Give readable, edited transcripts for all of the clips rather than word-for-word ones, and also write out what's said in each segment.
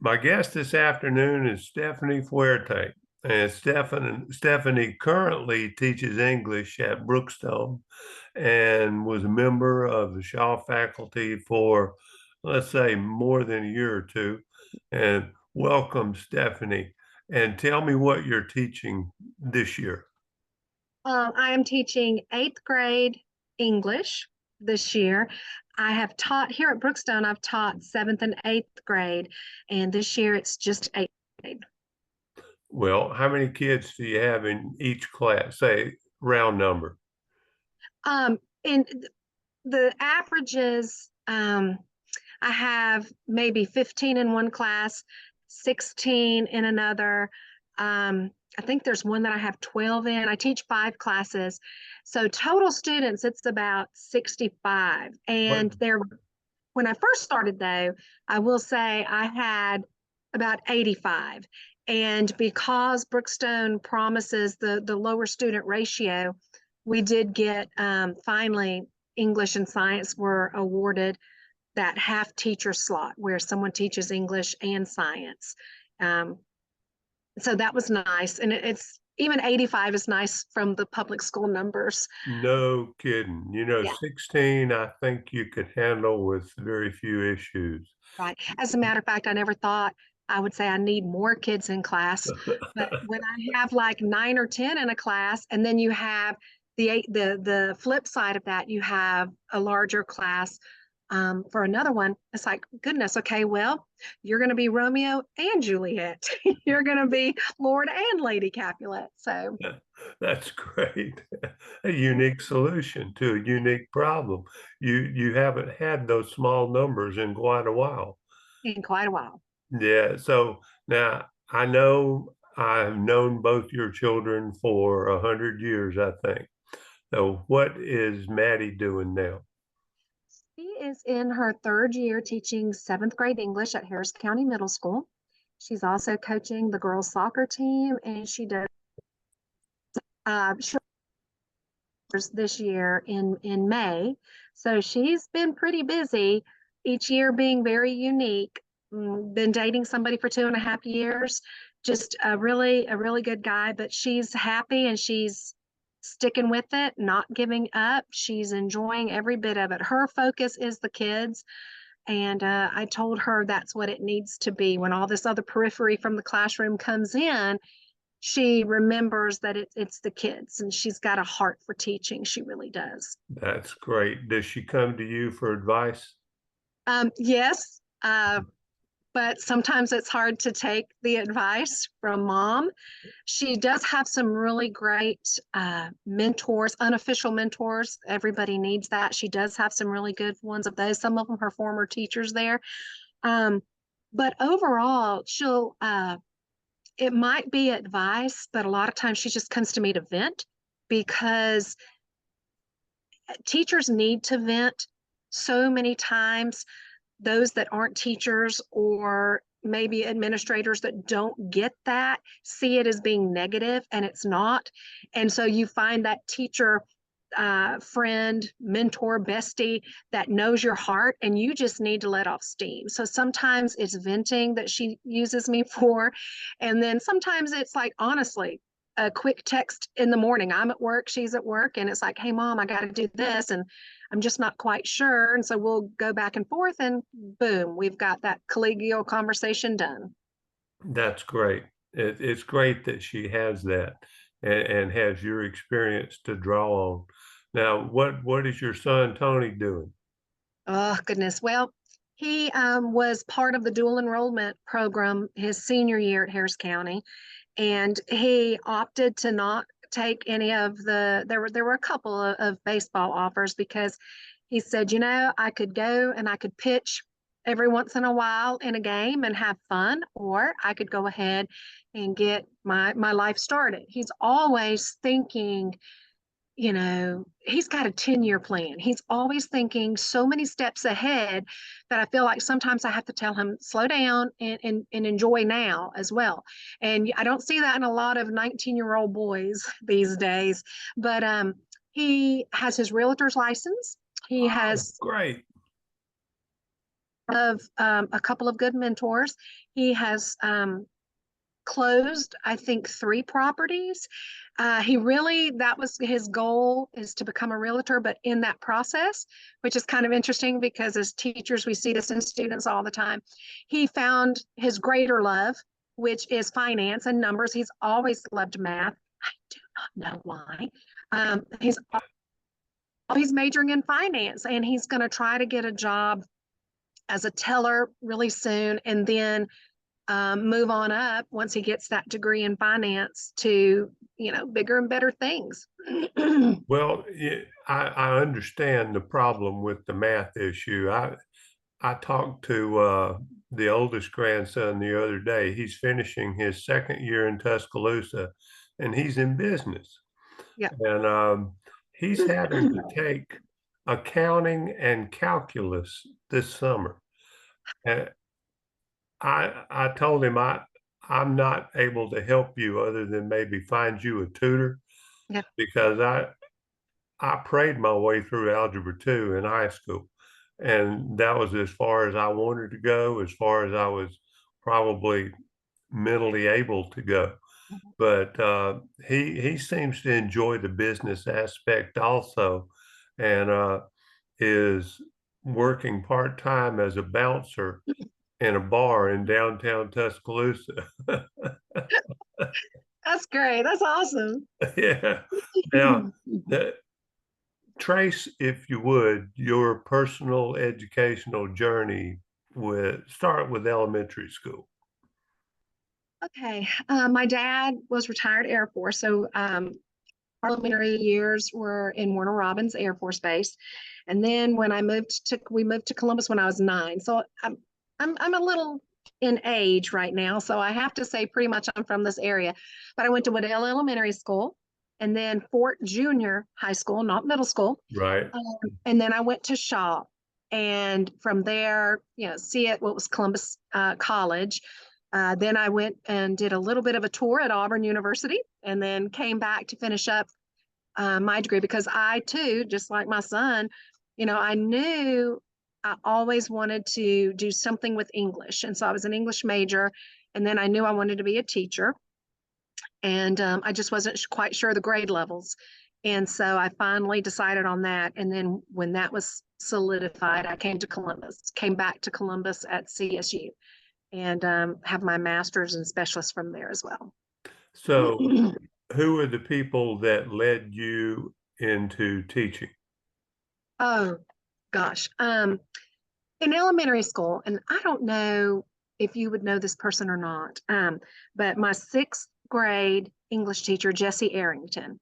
My guest this afternoon is Stephanie Fuerte. And Stephanie currently teaches English at Brookstone and was a member of the Shaw faculty for, let's say, more than a year or two. And welcome, Stephanie. And tell me what you're teaching this year. I am teaching eighth grade English this year. I have taught here at Brookstone, I've taught seventh and eighth grade, and this year it's just eighth grade. Well, how many kids do you have in each class? Say round number. And the averages, I have maybe 15 in one class, 16 in another. I think there's one that I have 12 in. I teach 5 classes. So total students, it's about 65. And when I first started though, I will say I had about 85. And because Brookstone promises the lower student ratio, we did get finally English and science were awarded that half teacher slot where someone teaches English and science. So that was nice. And it's even 85 is nice from the public school numbers. No kidding. Yeah. 16, I think you could handle with very few issues. Right. As a matter of fact, I never thought I would say I need more kids in class. But when I have like 9 or 10 in a class, and then you have the flip side of that, you have a larger class for another one, it's like, goodness, okay, well, you're going to be Romeo and Juliet. You're going to be Lord and Lady Capulet. So That's great. A unique solution to a unique problem. You haven't had those small numbers in quite a while. in quite a while. Yeah. So now I know I've known both your children for 100 years, I think. So what is Maddie doing now? She is in her 3rd year teaching 7th grade English at Harris County Middle School. She's also coaching the girls soccer team, and she does this year in May. So she's been pretty busy, each year being very unique. Been dating somebody for 2.5 years, just a really good guy, but she's happy and she's sticking with it, not giving up. She's enjoying every bit of it. Her focus is the kids. And I told her that's what it needs to be. When all this other periphery from the classroom comes in, she remembers that it's the kids, and she's got a heart for teaching. She really does. That's great. Does she come to you for advice? Yes, but sometimes it's hard to take the advice from mom. She does have some really great mentors, unofficial mentors. Everybody needs that. She does have some really good ones of those. Some of them her former teachers there. But overall, it might be advice, but a lot of times she just comes to me to vent, because teachers need to vent so many times. Those that aren't teachers or maybe administrators that don't get that see it as being negative, and it's not. And so you find that teacher friend, mentor, bestie that knows your heart, and you just need to let off steam. So sometimes it's venting that she uses me for, and then sometimes it's like, honestly, a quick text in the morning. I'm at work, she's at work, and it's like, hey mom, I got to do this, and I'm just not quite sure. And so we'll go back and forth, and boom, we've got that collegial conversation done. That's great. It's great that she has that and has your experience to draw on. Now, what is your son Tony doing? Oh, goodness. Well, he was part of the dual enrollment program his senior year at Harris County, and he opted to not take any of there were a couple of baseball offers, because he said, I could go and I could pitch every once in a while in a game and have fun, or I could go ahead and get my life started. He's always thinking, he's got a 10-year plan. He's always thinking so many steps ahead that I feel like sometimes I have to tell him, slow down and enjoy now as well. And I don't see that in a lot of 19-year-old boys these days. But he has his realtor's license. He Oh, has great. of a couple of good mentors. He has closed, I think, 3 properties. That was his goal, is to become a realtor, but in that process, which is kind of interesting because as teachers, we see this in students all the time, he found his greater love, which is finance and numbers. He's always loved math. I do not know why. He's majoring in finance, and he's going to try to get a job as a teller really soon, and then move on up once he gets that degree in finance to, bigger and better things. Well, yeah, I understand the problem with the math issue. I talked to the oldest grandson the other day. He's finishing his second year in Tuscaloosa, and he's in business. Yeah. And he's having to take accounting and calculus this summer. And I told him I'm not able to help you other than maybe find you a tutor, Yeah. because I prayed my way through Algebra 2 in high school. And that was as far as I wanted to go, as far as I was probably mentally able to go. But he seems to enjoy the business aspect also, and is working part-time as a bouncer in a bar in downtown Tuscaloosa. That's great. That's awesome. Yeah. Now, trace, if you would, your personal educational journey start with elementary school. Okay. My dad was retired Air Force, so elementary years were in Warner Robins Air Force Base, and then when we moved to Columbus when I was 9. So I'm a little in age right now, so I have to say pretty much I'm from this area. But I went to Waddell Elementary School, and then Fort Junior High School, not middle school, Right. and then I went to Shaw, and from there, see it what was Columbus College. Then I went and did a little bit of a tour at Auburn University, and then came back to finish up my degree, because I too, just like my son, I knew I always wanted to do something with English. And so I was an English major, and then I knew I wanted to be a teacher. And I just wasn't quite sure the grade levels. And so I finally decided on that. And then when that was solidified, I came back to Columbus at CSU, and have my master's and specialist from there as well. So, who are the people that led you into teaching? Oh gosh. In elementary school, and I don't know if you would know this person or not, but my 6th grade English teacher, Jessie Arrington,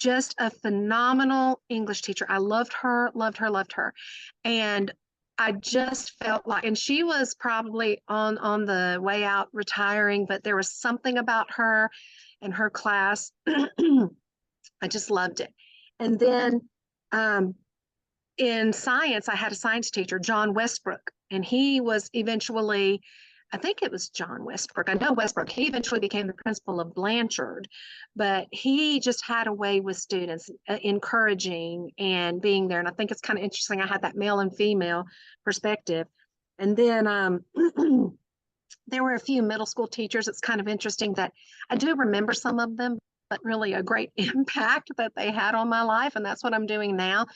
just a phenomenal English teacher. I loved her, loved her, loved her. And I just felt like, and she was probably on the way out retiring, but there was something about her and her class. I just loved it. And then in science, I had a science teacher, John Westbrook, and he was eventually, I think it was John Westbrook. I know Westbrook. He eventually became the principal of Blanchard, but he just had a way with students, encouraging and being there. And I think it's kind of interesting. I had that male and female perspective. And then there were a few middle school teachers. It's kind of interesting that I do remember some of them, but really a great impact that they had on my life. And that's what I'm doing now.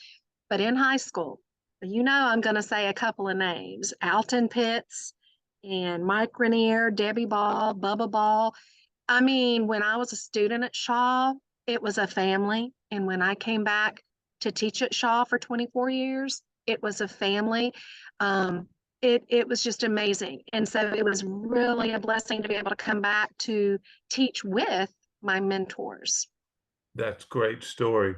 But in high school, I'm going to say a couple of names: Alton Pitts and Mike Rainier, Debbie Ball, Bubba Ball. I mean, when I was a student at Shaw, it was a family. And when I came back to teach at Shaw for 24 years, it was a family. It was just amazing. And so it was really a blessing to be able to come back to teach with my mentors. That's a great story.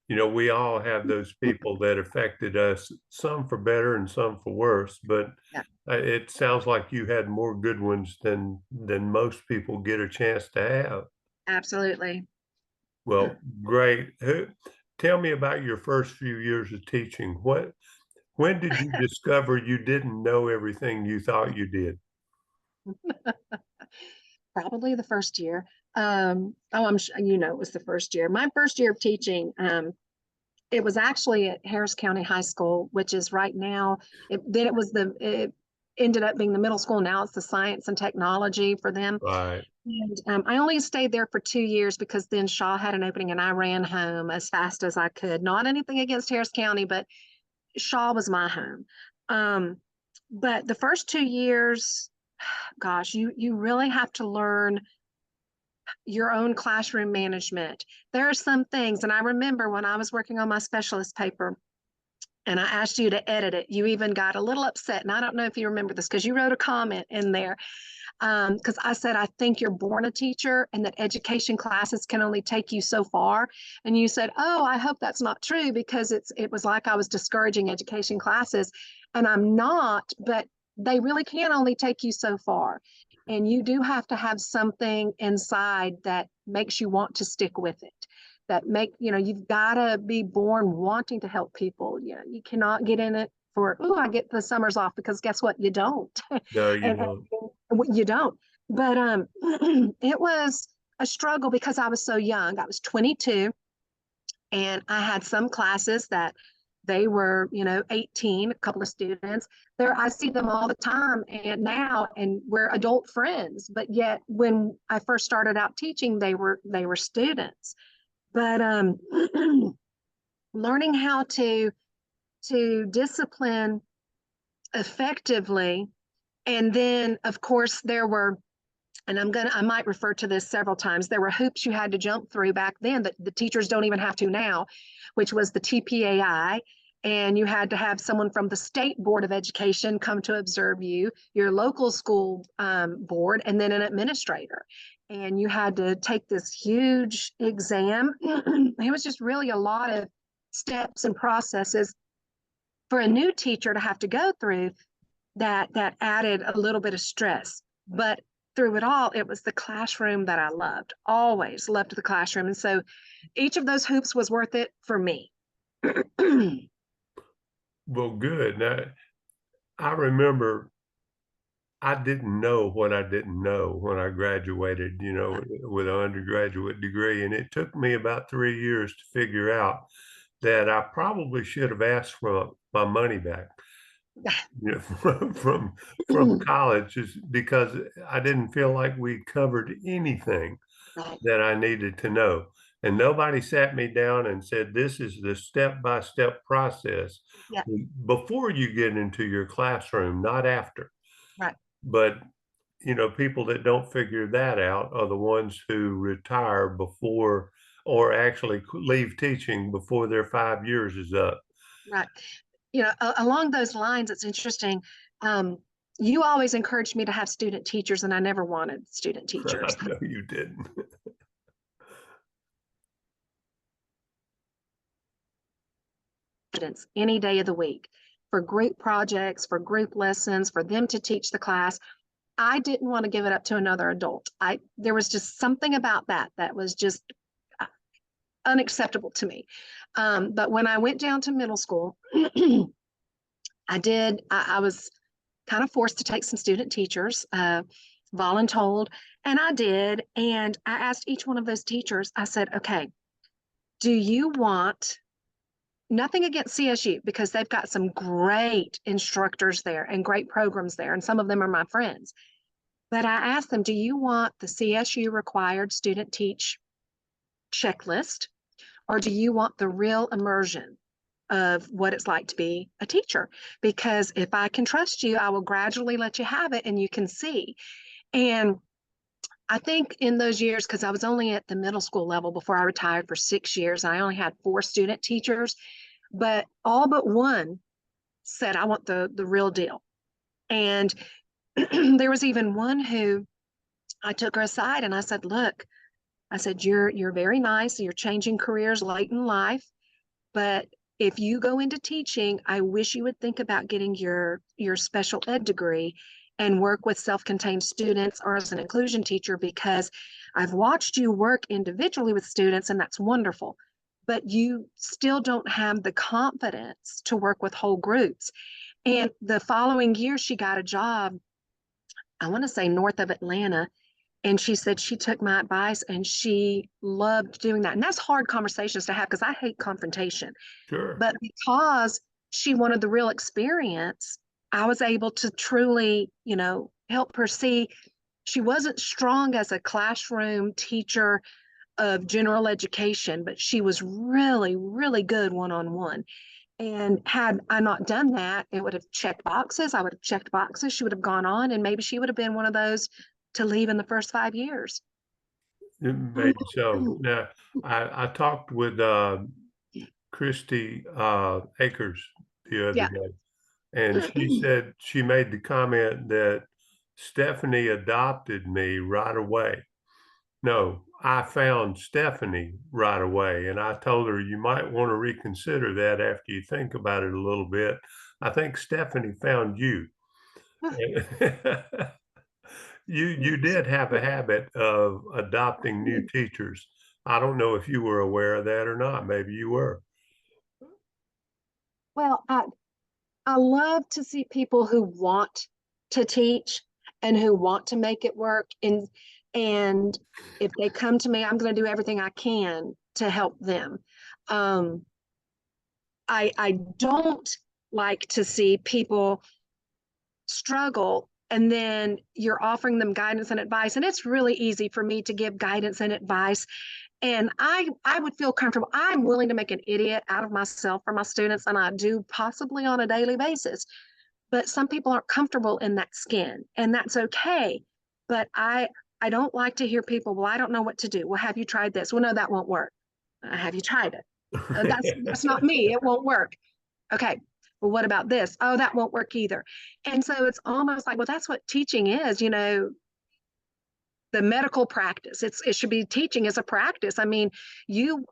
We all have those people that affected us, some for better and some for worse, but Yeah, it sounds like you had more good ones than most people get a chance to have. absolutely. Well, great. Tell me about your first few years of teaching. When did you discover you didn't know everything you thought you did? Probably the first year. Oh, I'm sure it was the first year. My first year of teaching, It was actually at Harris County High School, which is right now, it ended up being the middle school. Now it's the science and technology for them. Right. And I only stayed there for 2 years because then Shaw had an opening and I ran home as fast as I could. Not anything against Harris County, but Shaw was my home. But the first 2 years, gosh, you really have to learn your own classroom management. There are some things, and I remember when I was working on my specialist paper and I asked you to edit it, you even got a little upset. And I don't know if you remember this because you wrote a comment in there. Because I said, I think you're born a teacher and that education classes can only take you so far. And you said, oh, I hope that's not true because it was like I was discouraging education classes. And I'm not, but they really can only take you so far. And you do have to have something inside that makes you want to stick with it. You've got to be born wanting to help people. You cannot get in it for, oh, I get the summers off, because guess what? You don't. No, you and don't. you don't. But it was a struggle because I was so young. I was 22, and I had some classes that they were, 18, a couple of students. There, I see them all the time and now, and we're adult friends. But yet, when I first started out teaching, they were students. But learning how to discipline effectively. And then, of course, there were, and I might refer to this several times, there were hoops you had to jump through back then that the teachers don't even have to now, which was the TPAI. And you had to have someone from the state board of education come to observe you, your local school board, and then an administrator. And you had to take this huge exam. It was just really a lot of steps and processes for a new teacher to have to go through, that added a little bit of stress. But through it all, it was the classroom that I loved. Always loved the classroom. And so each of those hoops was worth it for me. Well, good. Now, I remember I didn't know what I didn't know when I graduated, with an undergraduate degree. And it took me about 3 years to figure out that I probably should have asked for my money back, from college, just because I didn't feel like we covered anything Right. that I needed to know. And nobody sat me down and said, this is the step-by-step process Yeah. before you get into your classroom, not after. Right. But, people that don't figure that out are the ones who retire before, or actually leave teaching before their 5 years is up. Right. Along those lines, it's interesting. You always encouraged me to have student teachers, and I never wanted student teachers. I know you didn't. Students any day of the week for group projects, for group lessons, for them to teach the class. I didn't want to give it up to another adult. There was just something about that was just unacceptable to me. But when I went down to middle school, I was kind of forced to take some student teachers, voluntold, and I did. And I asked each one of those teachers, I said, okay, do you want, nothing against CSU, because they've got some great instructors there and great programs there, and some of them are my friends. But I asked them, do you want the CSU required student teach checklist, or do you want the real immersion of what it's like to be a teacher? Because if I can trust you, I will gradually let you have it and you can see. And I think in those years, because I was only at the middle school level before I retired for 6 years, I only had 4 student teachers, but all but one said, I want the real deal. And there was even one who, I took her aside and I said, look, I said, you're very nice. You're changing careers late in life, but if you go into teaching, I wish you would think about getting your special ed degree and work with self-contained students or as an inclusion teacher, because I've watched you work individually with students, and that's wonderful, but you still don't have the confidence to work with whole groups. And the following year, she got a job, I want to say north of Atlanta, And she said she took my advice and she loved doing that. And that's hard conversations to have because I hate confrontation. Sure. But because she wanted the real experience, I was able to truly, help her see she wasn't strong as a classroom teacher of general education, but she was really, really good one on one. And had I not done that, it would have checked boxes. I would have checked boxes. She would have gone on, and maybe she would have been one of those to leave in the first 5 years. Maybe so. Now, I talked with Christy Akers the other Yeah. day, and she said she made the comment that Stephanie adopted me right away. No, I found Stephanie right away, and I told her you might want to reconsider that after you think about it a little bit. I think Stephanie found you. You did have a habit of adopting new teachers. I don't know if you were aware of that or not. Maybe you were. Well, I love to see people who want to teach and who want to make it work. And if they come to me, I'm going to do everything I can to help them. Um, I don't like to see people struggle and then you're offering them guidance and advice. And it's really easy for me to give guidance and advice. And I would feel comfortable. I'm willing to make an idiot out of myself for my students, and I do possibly on a daily basis. But some people aren't comfortable in that skin, and that's okay. But I don't like to hear people, well, I don't know what to do. Well, have you tried this? Well, no, that won't work. Have you tried it? That's not me. It won't work. Okay. Well, what about this? Oh, that won't work either. And so it's almost like, well, that's what teaching is, the medical practice. It should be teaching as a practice. I mean,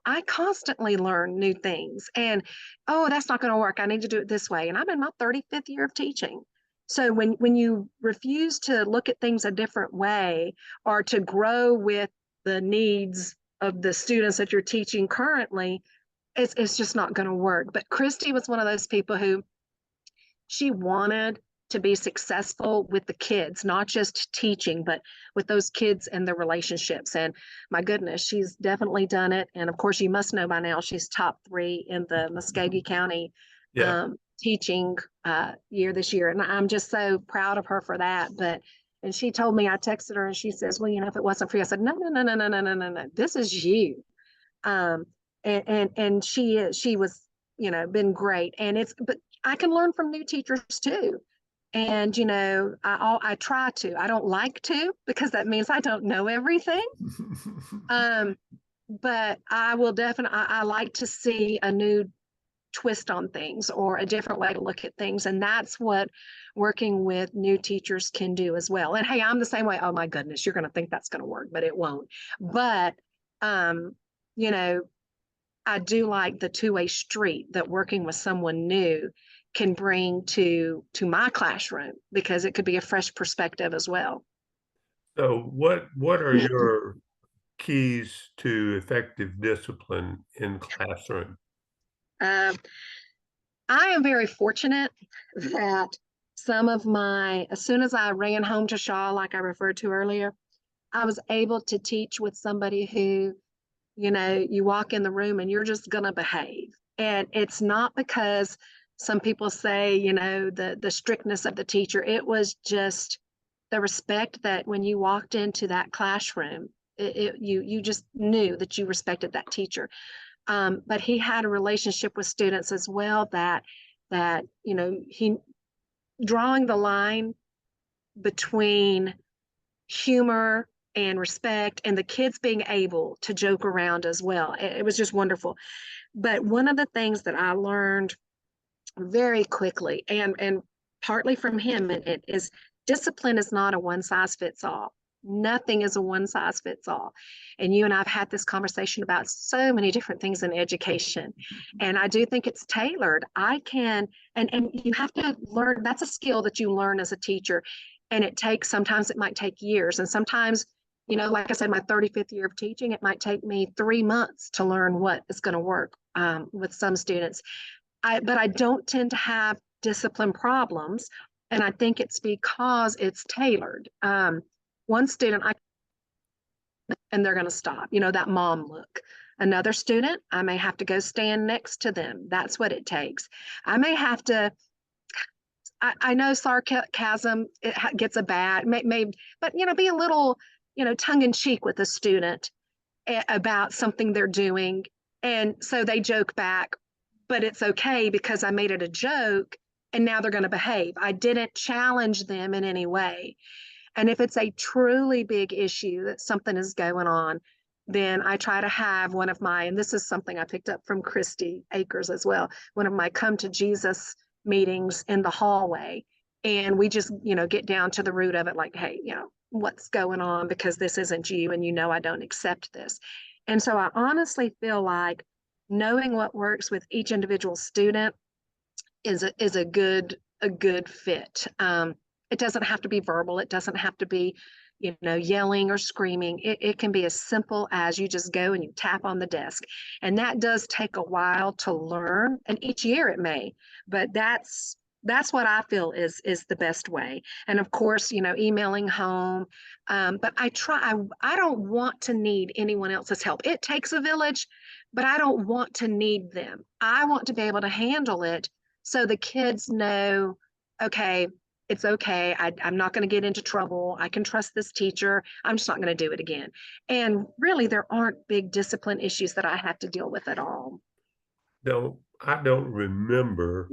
I constantly learn new things and, oh, that's not going to work. I need to do it this way. And I'm in my 35th year of teaching. So when you refuse to look at things a different way or to grow with the needs of the students that you're teaching currently, it's just not going to work. But Christy was one of those people who she wanted to be successful with the kids, not just teaching, but with those kids and their relationships. And my goodness, she's definitely done it. And of course, you must know by now, she's top 3 in the Muskogee County Yeah. teaching year this year. And I'm just so proud of her for that. And she told me, I texted her and she says, well, if it wasn't for you, I said, no, no, no, no, no, no, no, no, no. This is you. Um, and she was, been great. But I can learn from new teachers too. And, I try to. I don't like to because that means I don't know everything. But I will definitely, I like to see a new twist on things or a different way to look at things. And that's what working with new teachers can do as well. And hey, I'm the same way. Oh my goodness, you're going to think that's going to work, but it won't. But, you know, I do like the two-way street that working with someone new can bring to my classroom because it could be a fresh perspective as well. So what are your keys to effective discipline in classroom? Uh, I am very fortunate that as soon as I ran home to Shaw, like I referred to earlier, I was able to teach with somebody who, you walk in the room and you're just going to behave. And it's not because some people say, the strictness of the teacher. It was just the respect that when you walked into that classroom, you just knew that you respected that teacher. But he had a relationship with students as well that he drawing the line between humor and respect and the kids being able to joke around as well. It was just wonderful. But one of the things that I learned very quickly and partly from him it is discipline is not a one size fits all. Nothing is a one size fits all. And you and I've had this conversation about so many different things in education. And I do think it's tailored. And you have to learn, that's a skill that you learn as a teacher. And sometimes it might take years. And sometimes, like I said, my 35th year of teaching, it might take me 3 months to learn what is going to work with some students. But I don't tend to have discipline problems. And I think it's because it's tailored. One student, and they're going to stop. You know, that mom look. Another student, I may have to go stand next to them. That's what it takes. I may have to, I know sarcasm it gets a bad, but you know, be a little, you know, tongue in cheek with a student about something they're doing. And so they joke back, but it's okay because I made it a joke and now they're going to behave. I didn't challenge them in any way. And if it's a truly big issue that something is going on, then I try to have one of my, and this is something I picked up from Christy Akers as well, one of my come to Jesus meetings in the hallway. And we just, you know, get down to the root of it like, hey, you know, what's going on because this isn't you and you know I don't accept this. And so I honestly feel like knowing what works with each individual student is a good fit. It doesn't have to be verbal. It doesn't have to be, you know, yelling or screaming. It can be as simple as you just go and you tap on the desk. And that does take a while to learn. And each year it may, but that's what I feel is the best way. And of course, you know, emailing home. But I don't want to need anyone else's help. It takes a village, but I don't want to need them. I want to be able to handle it so the kids know, okay, it's okay. I'm not going to get into trouble. I can trust this teacher. I'm just not going to do it again. And really, there aren't big discipline issues that I have to deal with at all. I don't remember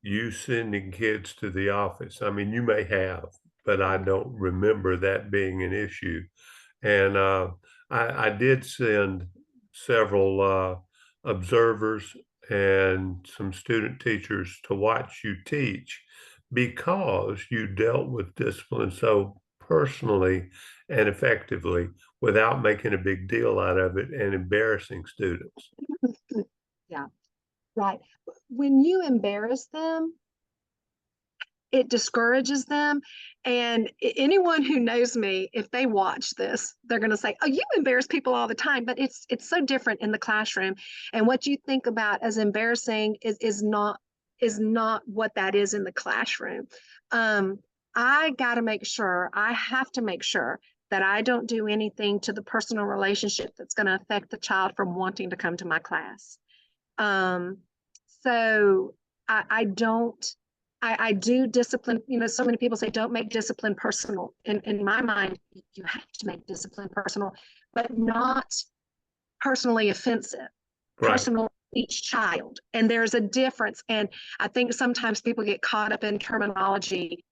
you sending kids to the office. I mean, you may have, but I don't remember that being an issue. And I did send several observers and some student teachers to watch you teach because you dealt with discipline so personally and effectively without making a big deal out of it and embarrassing students. Yeah, right. When you embarrass them, it discourages them. And anyone who knows me, if they watch this, they're going to say, "Oh, you embarrass people all the time." But it's so different in the classroom. And what you think about as embarrassing is not what that is in the classroom. Um, I got to make sure. I have to make sure that I don't do anything to the personal relationship that's going to affect the child from wanting to come to my class. Um, so I don't. I do discipline, you know, so many people say don't make discipline personal. In my mind, you have to make discipline personal, but not personally offensive, Right. personal each child. And there's a difference. And I think sometimes people get caught up in terminology,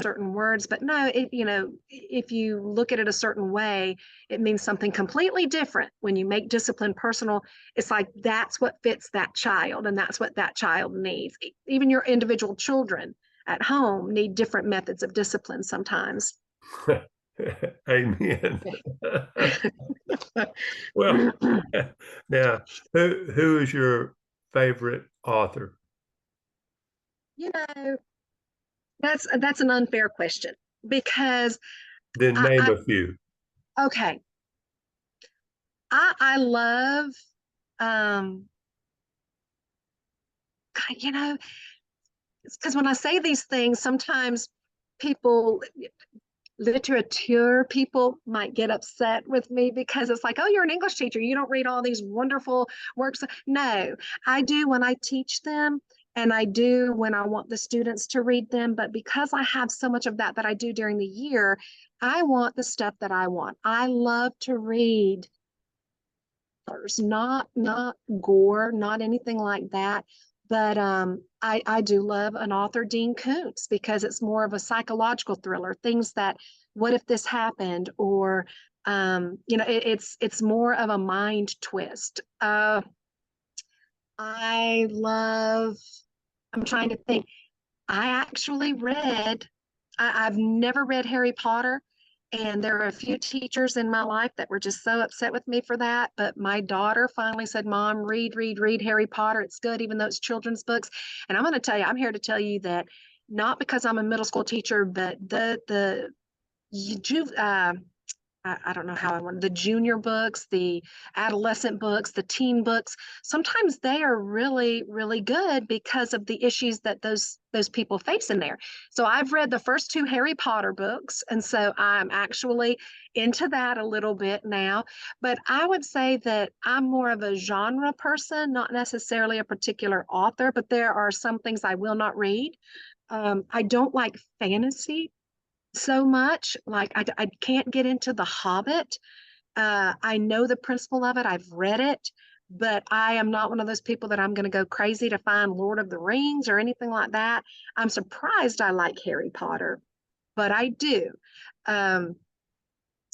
certain words, but no, you know, if you look at it a certain way, it means something completely different. When you make discipline personal, it's like that's what fits that child and that's what that child needs. Even your individual children at home need different methods of discipline sometimes. Amen. Well, now, who is your favorite author? You know, that's an unfair question because Then name I a few. okay, I love um you know, because when I say these things, sometimes people, literature people might get upset with me because it's like, oh, you're an English teacher. You don't read all these wonderful works. No, I do when I teach them. And I do when I want the students to read them. But because I have so much of that I do during the year, I want the stuff that I want. I love to read, not gore, not anything like that. But I do love an author, Dean Koontz, because it's more of a psychological thriller. Things that, what if this happened, or you know, it's more of a mind twist. I love. I'm trying to think. I actually read. I've never read Harry Potter. And there are a few teachers in my life that were just so upset with me for that. But my daughter finally said, Mom, read Harry Potter. It's good, even though it's children's books. And I'm going to tell you, I'm here to tell you that not because I'm a middle school teacher, but the I don't know how I want the junior books, the adolescent books, the teen books. Sometimes they are really, really good because of the issues that those people face in there. So I've read the first two Harry Potter books, and so I'm actually into that a little bit now. But I would say that I'm more of a genre person, not necessarily a particular author, but there are some things I will not read. I don't like fantasy so much. Like I can't get into The Hobbit. I know the principle of it. I've read it, but I am not one of those people that I'm going to go crazy to find Lord of the Rings or anything like that. I'm surprised I like Harry Potter, but I do. Um,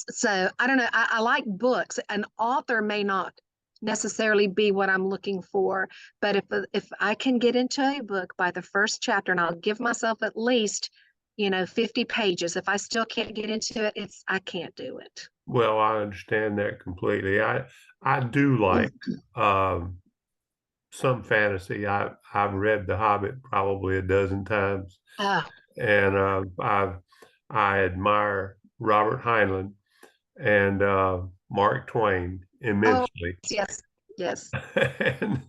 so I don't know. I like books. An author may not necessarily be what I'm looking for, but if I can get into a book by the first chapter, and I'll give myself at least 50 pages. If I still can't get into it, I can't do it. Well, I understand that completely. I do like um, some fantasy. I've read The Hobbit probably a dozen times, Oh, and I admire Robert Heinlein and Mark Twain oh, immensely. yes, yes, and,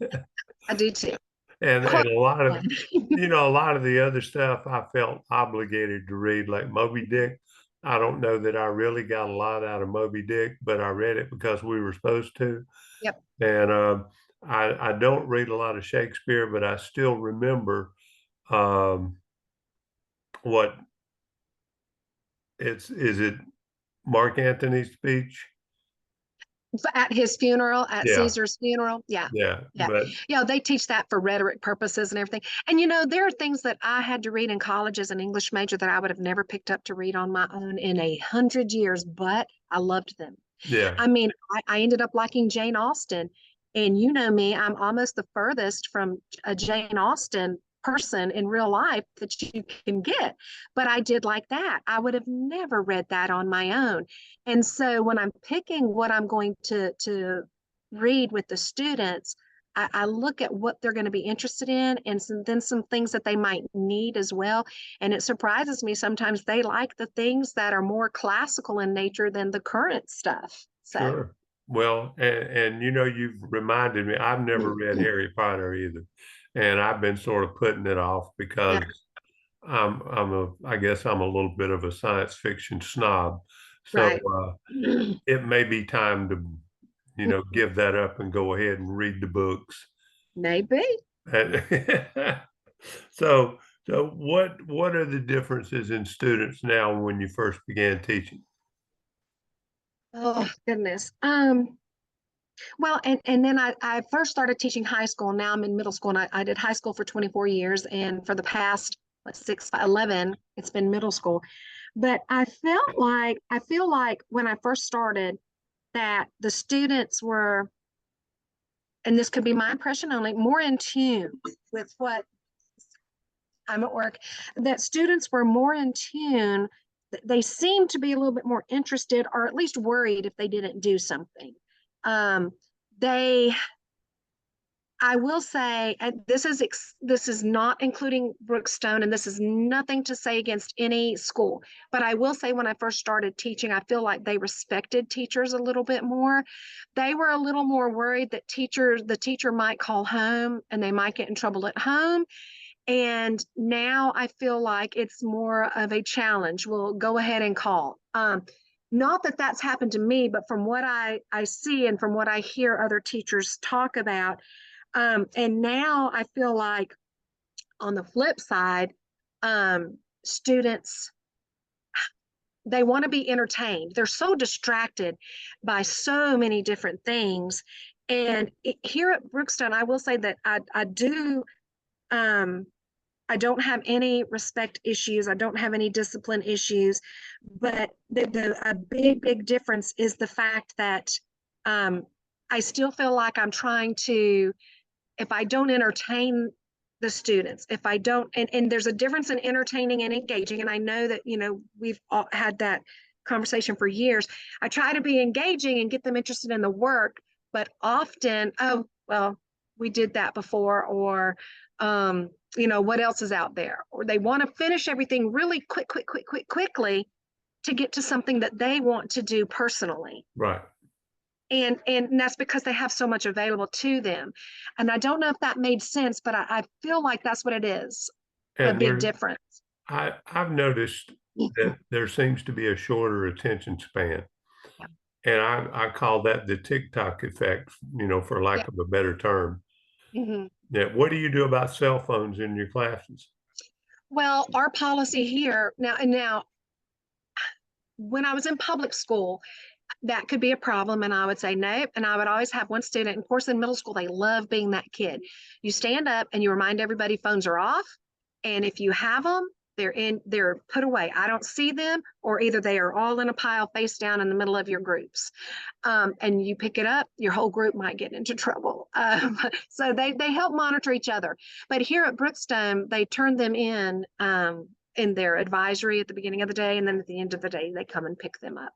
I do too. and Quite a lot of, one. a lot of the other stuff I felt obligated to read, like Moby Dick. I don't know that I really got a lot out of Moby Dick, but I read it because we were supposed to. Yep. And I don't read a lot of Shakespeare, but I still remember um, what is it Mark Antony's speech? At his funeral, at Yeah, Caesar's funeral. Yeah. yeah, Yeah. but They teach that for rhetoric purposes and everything. And there are things that I had to read in college as an English major that I would have never picked up to read on my own in 100 years, but I loved them. yeah, I mean, I ended up liking Jane Austen. And you know me, I'm almost the furthest from a Jane Austen person in real life that you can get. But I did like that. I would have never read that on my own. And so when I'm picking what I'm going to read with the students, I look at what they're going to be interested in and then some things that they might need as well. And it surprises me sometimes they like the things that are more classical in nature than the current stuff. So, sure. Well, and you've reminded me, I've never read Harry Potter either. And I've been sort of putting it off yeah, because I guess I'm a little bit of a science fiction snob. So right. it may be time to, give that up and go ahead and read the books. Maybe. And so, what are the differences in students now when you first began teaching? Oh, goodness. Well, and then I first started teaching high school. Now I'm in middle school, and I did high school for 24 years. And for the past, what, 11, it's been middle school. But I feel like when I first started, that the students were, and this could be my impression only, more in tune with what I'm at work, that students were more in tune. They seemed to be a little bit more interested, or at least worried if they didn't do something. Um, they I will say, and this is not including Brookstone, and this is nothing to say against any school, but I will say when I first started teaching, I feel like they respected teachers a little bit more. They were a little more worried that the teacher might call home and they might get in trouble at home. And now I feel like it's more of a challenge. We'll go ahead and call. Not that that's happened to me, but from what I see and from what I hear other teachers talk about, and now I feel like on the flip side, students, they want to be entertained. They're so distracted by so many different things. And here at Brookstone, I will say that I do, I don't have any respect issues. I don't have any discipline issues. But a big, big difference is the fact that I still feel like I'm trying to, if I don't entertain the students, if I don't, and there's a difference in entertaining and engaging. And I know that, we've all had that conversation for years. I try to be engaging and get them interested in the work, but often, oh, well, we did that before, or, what else is out there? Or they want to finish everything really quickly. to get to something that they want to do personally. Right. And that's because they have so much available to them. And I don't know if that made sense, but I feel like that's what it is, a And big difference. I've noticed that there seems to be a shorter attention span. And I call that the TikTok effect, for Yeah. lack of a better term. Mhm. Yeah. What do you do about cell phones in your classes? Well, our policy here now, when I was in public school, that could be a problem. And I would say no. And I would always have one student, of course, in middle school, they love being that kid. You stand up and you remind everybody phones are off. And if you have them, they're put away. I don't see them, or either they are all in a pile face down in the middle of your groups. And you pick it up, your whole group might get into trouble. So they help monitor each other. But here at Brookstone, they turn them in their advisory at the beginning of the day. And then at the end of the day, they come and pick them up.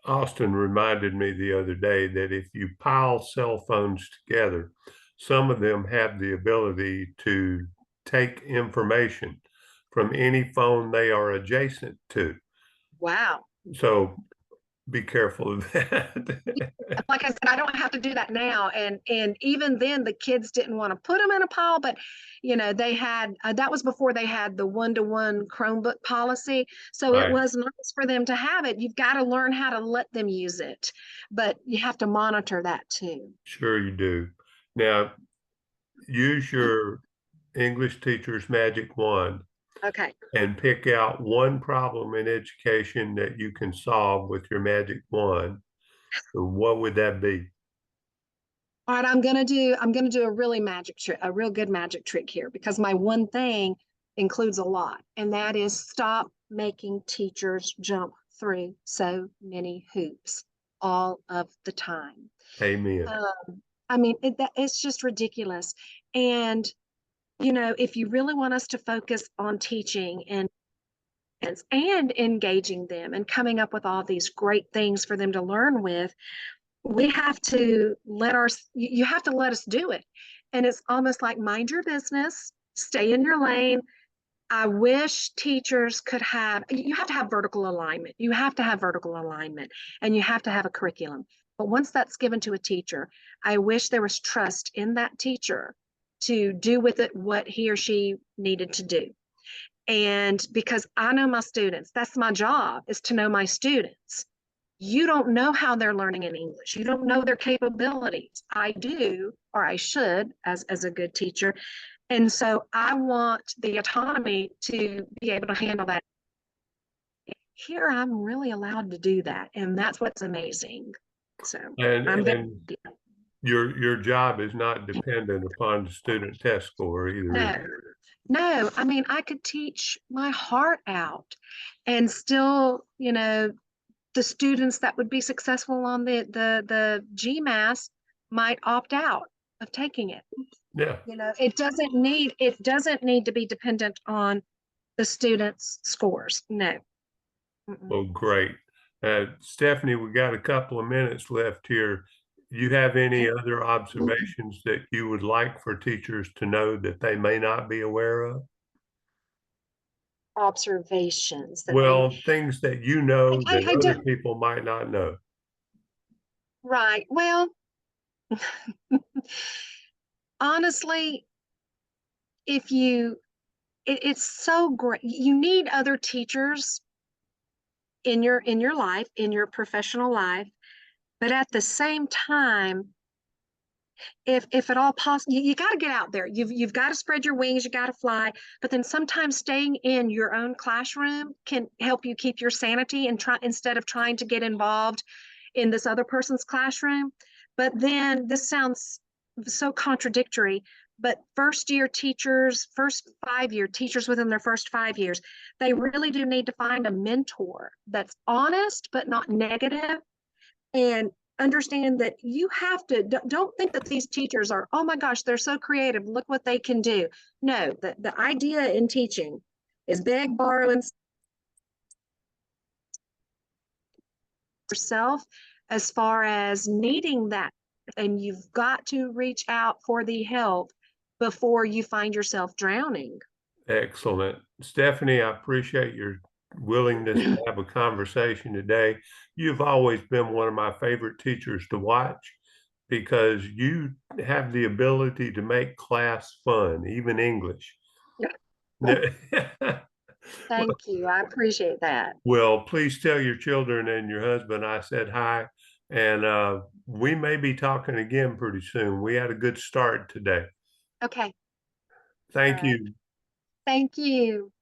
Austin reminded me the other day that if you pile cell phones together, some of them have the ability to take information from any phone they are adjacent to. Wow. So be careful of that. Like I said, I don't have to do that now. And even then, the kids didn't want to put them in a pile, but they had that was before they had the one-to-one Chromebook policy. So it Right. was nice for them to have it. You've got to learn how to let them use it, but you have to monitor that too. Sure you do. Now, use your English teacher's magic wand Okay. and pick out one problem in education that you can solve with your magic wand. So what would that be? All right, I'm gonna do a really magic trick, a real good magic trick here, because my one thing includes a lot, and that is stop making teachers jump through so many hoops all of the time. Amen. I mean, it's just ridiculous. And if you really want us to focus on teaching and engaging them and coming up with all these great things for them to learn with, we have to you have to let us do it. And it's almost like mind your business, stay in your lane. I wish teachers you have to have vertical alignment. You have to have vertical alignment, and you have to have a curriculum. But once that's given to a teacher, I wish there was trust in that teacher to do with it what he or she needed to do. And because I know my students, that's my job, is to know my students. You don't know how they're learning in English. You don't know their capabilities. I do, or I should, as a good teacher. And so I want the autonomy to be able to handle that. Here, I'm really allowed to do that. And that's what's amazing. So And I'm very, and your job is not dependent upon the student test score either, is no, no. I mean, I could teach my heart out and still, the students that would be successful on the GMAS might opt out of taking it. it? Yeah. It doesn't need to be dependent on the students' scores. No. Mm-mm. Well, great. Stephanie, we got a couple of minutes left here. You have any other observations that you would like for teachers to know that they may not be aware of? Observations that Well, things that you know that I other don't, people might not know. right. Well, honestly, if you, it's so great. You need other teachers in your life, in your professional life, but at the same time, if at all possible, you got to get out there. You've got to spread your wings. You got to fly. But then sometimes staying in your own classroom can help you keep your sanity and try instead of trying to get involved in this other person's classroom. But then this sounds so contradictory. But first 5 year teachers within their first 5 years, they really do need to find a mentor that's honest but not negative, and understand that you have to don't think that these teachers are, oh my gosh, they're so creative, look what they can do. No, the idea in teaching is beg, borrow, and yourself as far as needing that, and you've got to reach out for the help before you find yourself drowning. Excellent. Stephanie, I appreciate your willingness to have a conversation today. You've always been one of my favorite teachers to watch because you have the ability to make class fun, even English. Well, Thank you. I appreciate that. well, please tell your children and your husband I said hi, and we may be talking again pretty soon. We had a good start today. Okay. All Thank right. you. Thank you.